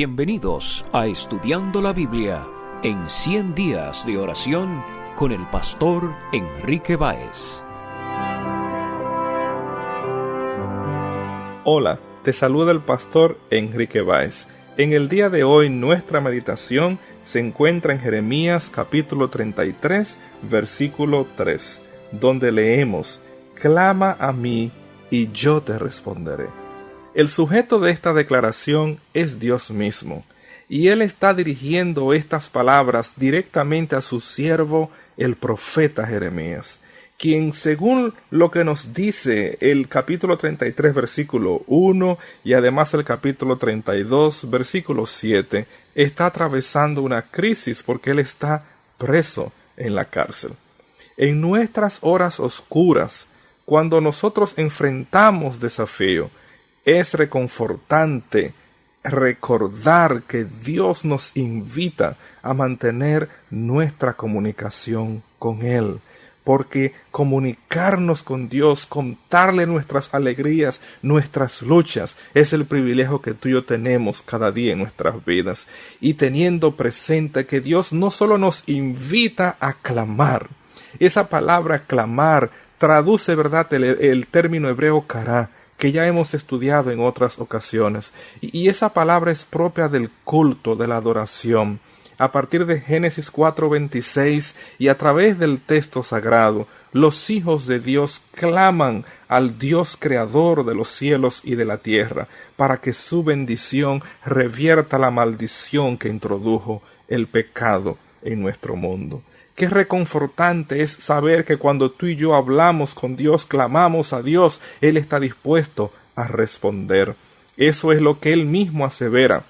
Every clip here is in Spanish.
Bienvenidos a Estudiando la Biblia en 100 días de oración con el pastor Enrique Báez. Hola, te saluda el pastor Enrique Báez. En el día de hoy nuestra meditación se encuentra en Jeremías capítulo 33, versículo 3, donde leemos: «Clama a mí y yo te responderé». El sujeto de esta declaración es Dios mismo, y Él está dirigiendo estas palabras directamente a su siervo, el profeta Jeremías, quien, según lo que nos dice el capítulo 33, versículo 1, y además el capítulo 32, versículo 7, está atravesando una crisis porque Él está preso en la cárcel. En nuestras horas oscuras, cuando nosotros enfrentamos desafío, es reconfortante recordar que Dios nos invita a mantener nuestra comunicación con Él, porque comunicarnos con Dios, contarle nuestras alegrías, nuestras luchas, es el privilegio que tú y yo tenemos cada día en nuestras vidas. Y teniendo presente que Dios no solo nos invita a clamar, esa palabra clamar traduce, ¿verdad?, el término hebreo kará, que ya hemos estudiado en otras ocasiones, y esa palabra es propia del culto, de la adoración. A partir de Génesis 4:26 y a través del texto sagrado, los hijos de Dios claman al Dios creador de los cielos y de la tierra, para que su bendición revierta la maldición que introdujo el pecado en nuestro mundo. Qué reconfortante es saber que cuando tú y yo hablamos con Dios, clamamos a Dios, Él está dispuesto a responder. Eso es lo que Él mismo asevera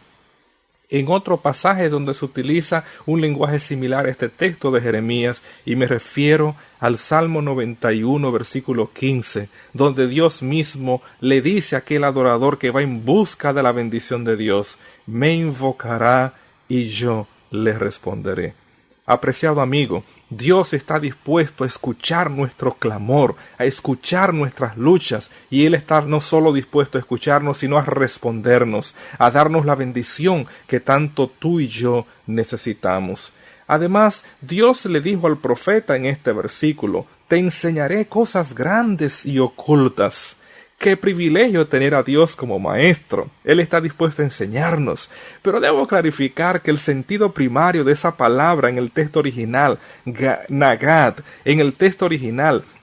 en otro pasaje donde se utiliza un lenguaje similar a este texto de Jeremías, y me refiero al Salmo 91, versículo 15, donde Dios mismo le dice a aquel adorador que va en busca de la bendición de Dios: me invocará y yo le responderé. Apreciado amigo, Dios está dispuesto a escuchar nuestro clamor, a escuchar nuestras luchas, y Él está no solo dispuesto a escucharnos, sino a respondernos, a darnos la bendición que tanto tú y yo necesitamos. Además, Dios le dijo al profeta en este versículo: te enseñaré cosas grandes y ocultas. Qué privilegio tener a Dios como maestro. Él está dispuesto a enseñarnos. Pero debo clarificar que el sentido primario de esa palabra en el texto original,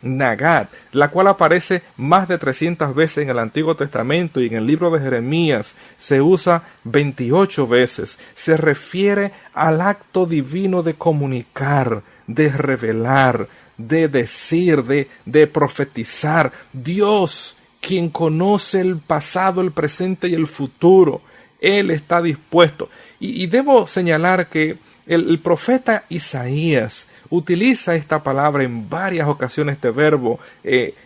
Nagad, la cual aparece más de 300 veces en el Antiguo Testamento y en el libro de Jeremías se usa 28 veces, se refiere al acto divino de comunicar, de revelar, de decir, de profetizar. Dios, quien conoce el pasado, el presente y el futuro, Él está dispuesto. Y debo señalar que el profeta Isaías utiliza esta palabra en varias ocasiones, este verbo,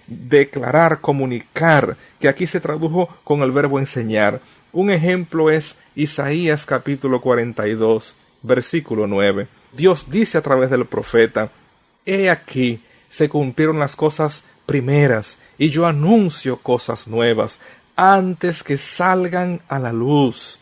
declarar, comunicar, que aquí se tradujo con el verbo enseñar. Un ejemplo es Isaías capítulo 42, versículo 9. Dios dice a través del profeta: he aquí, se cumplieron las cosas primeras, y yo anuncio cosas nuevas. Antes que salgan a la luz,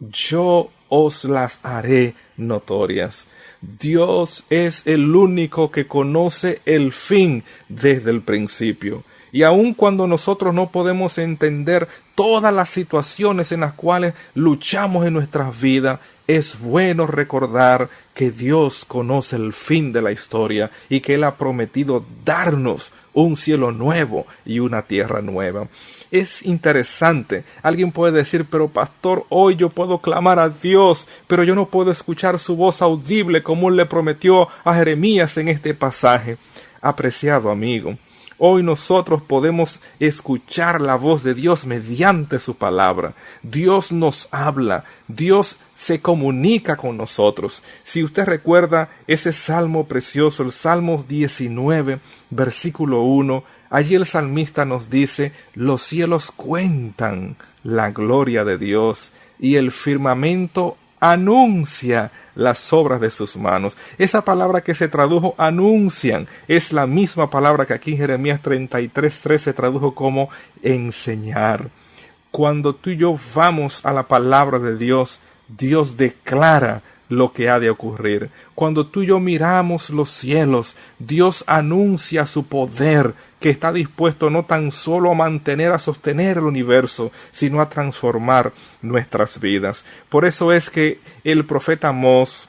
yo os las haré notorias. Dios es el único que conoce el fin desde el principio. Y aun cuando nosotros no podemos entender todas las situaciones en las cuales luchamos en nuestras vidas, es bueno recordar que Dios conoce el fin de la historia y que Él ha prometido darnos un cielo nuevo y una tierra nueva. Es interesante. Alguien puede decir: pero pastor, hoy yo puedo clamar a Dios, pero yo no puedo escuchar su voz audible como Él le prometió a Jeremías en este pasaje. Apreciado amigo, hoy nosotros podemos escuchar la voz de Dios mediante su palabra. Dios nos habla, Dios se comunica con nosotros. Si usted recuerda ese salmo precioso, el Salmo 19, versículo 1, allí el salmista nos dice: los cielos cuentan la gloria de Dios y el firmamento anuncia las obras de sus manos. Esa palabra que se tradujo anuncian es la misma palabra que aquí en Jeremías 33:3 se tradujo como enseñar. Cuando tú y yo vamos a la palabra de Dios, Dios declara lo que ha de ocurrir. Cuando tú y yo miramos los cielos, Dios anuncia su poder, que está dispuesto no tan solo a mantener, a sostener el universo, sino a transformar nuestras vidas. Por eso es que el profeta Amós,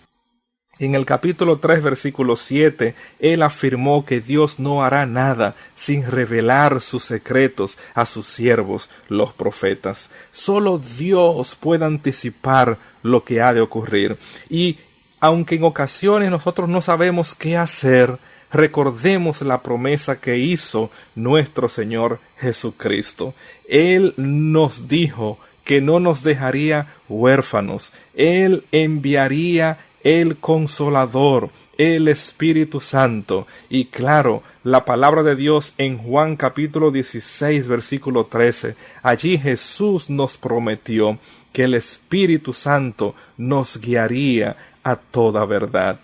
en el capítulo 3, versículo 7, él afirmó que Dios no hará nada sin revelar sus secretos a sus siervos, los profetas. Solo Dios puede anticipar lo que ha de ocurrir. Y aunque en ocasiones nosotros no sabemos qué hacer, recordemos la promesa que hizo nuestro Señor Jesucristo. Él nos dijo que no nos dejaría huérfanos. Él enviaría el Consolador, el Espíritu Santo. Y claro, la palabra de Dios en Juan capítulo 16, versículo 13, allí Jesús nos prometió que el Espíritu Santo nos guiaría a toda verdad.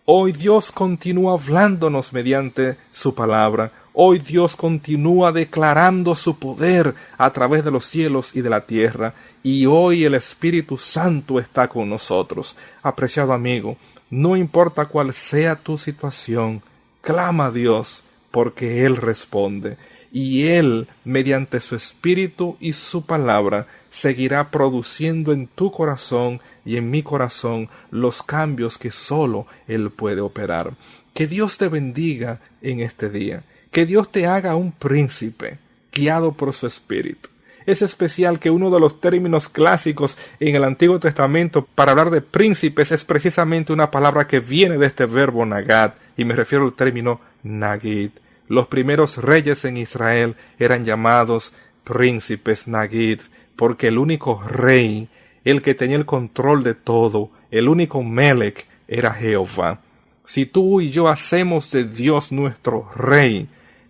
Hoy Dios continúa hablándonos mediante su palabra. Hoy Dios continúa declarando su poder a través de los cielos y de la tierra. Y hoy el Espíritu Santo está con nosotros. Apreciado amigo, no importa cuál sea tu situación, clama a Dios, porque Él responde. Y Él, mediante su Espíritu y su palabra, seguirá produciendo en tu corazón y en mi corazón los cambios que solo Él puede operar. Que Dios te bendiga en este día. Que Dios te haga un príncipe guiado por su Espíritu. Es especial que uno de los términos clásicos en el Antiguo Testamento para hablar de príncipes es precisamente una palabra que viene de este verbo nagad, y me refiero al término nagid. Los primeros reyes en Israel eran llamados príncipes nagid, porque el único rey, el que tenía el control de todo, el único Melech, era Jehová. Si tú y yo hacemos de Dios nuestro rey,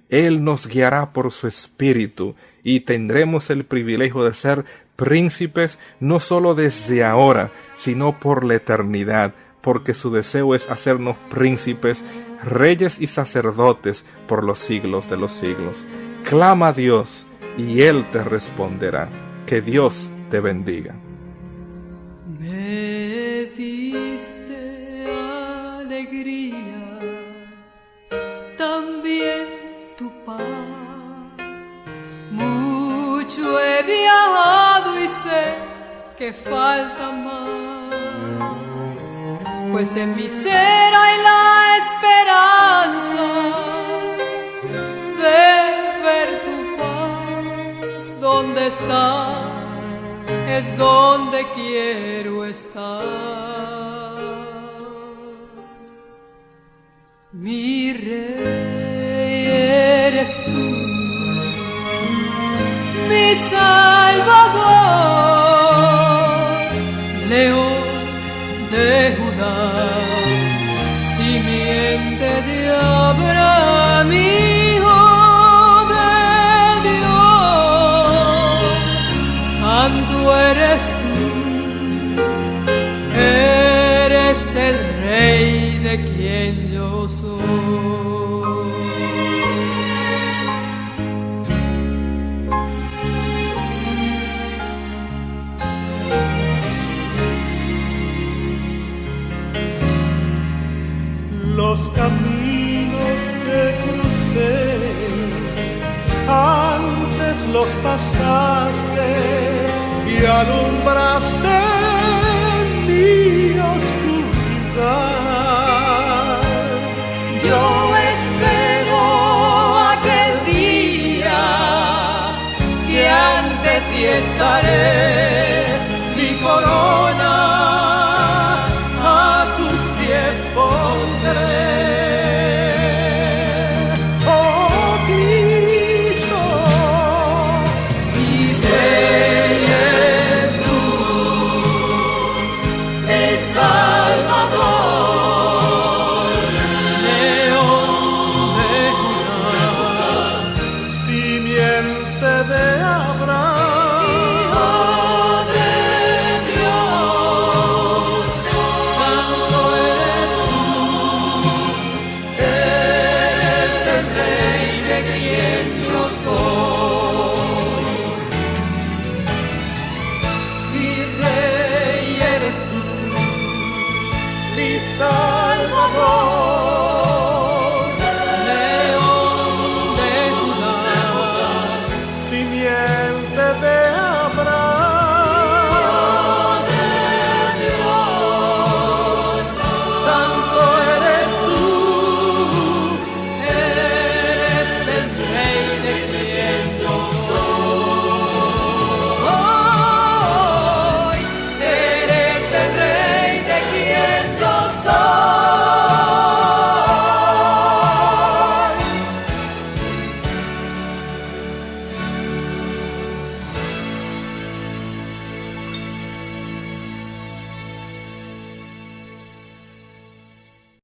Él nos guiará por su Espíritu y tendremos el privilegio de ser príncipes no solo desde ahora, sino por la eternidad, porque su deseo es hacernos príncipes, reyes y sacerdotes por los siglos de los siglos. Clama a Dios y Él te responderá. Que Dios te bendiga. Me diste alegría, también tu paz. Mucho he viajado y sé que falta más, pues en mi ser hay la esperanza de ver tu faz. Donde estás es donde quiero estar. Mi rey eres tú, mi salvador, león de Judá, simiente de Abraham, hijo de Dios. Santo eres tú, eres el rey de quien yo soy. Los caminos que crucé, antes los pasaste y alumbraste mi oscuridad. Yo espero aquel día que ante ti estaré, mi corona a tus pies pondré. Oh Cristo, Mi rey eres tú, mi salvador.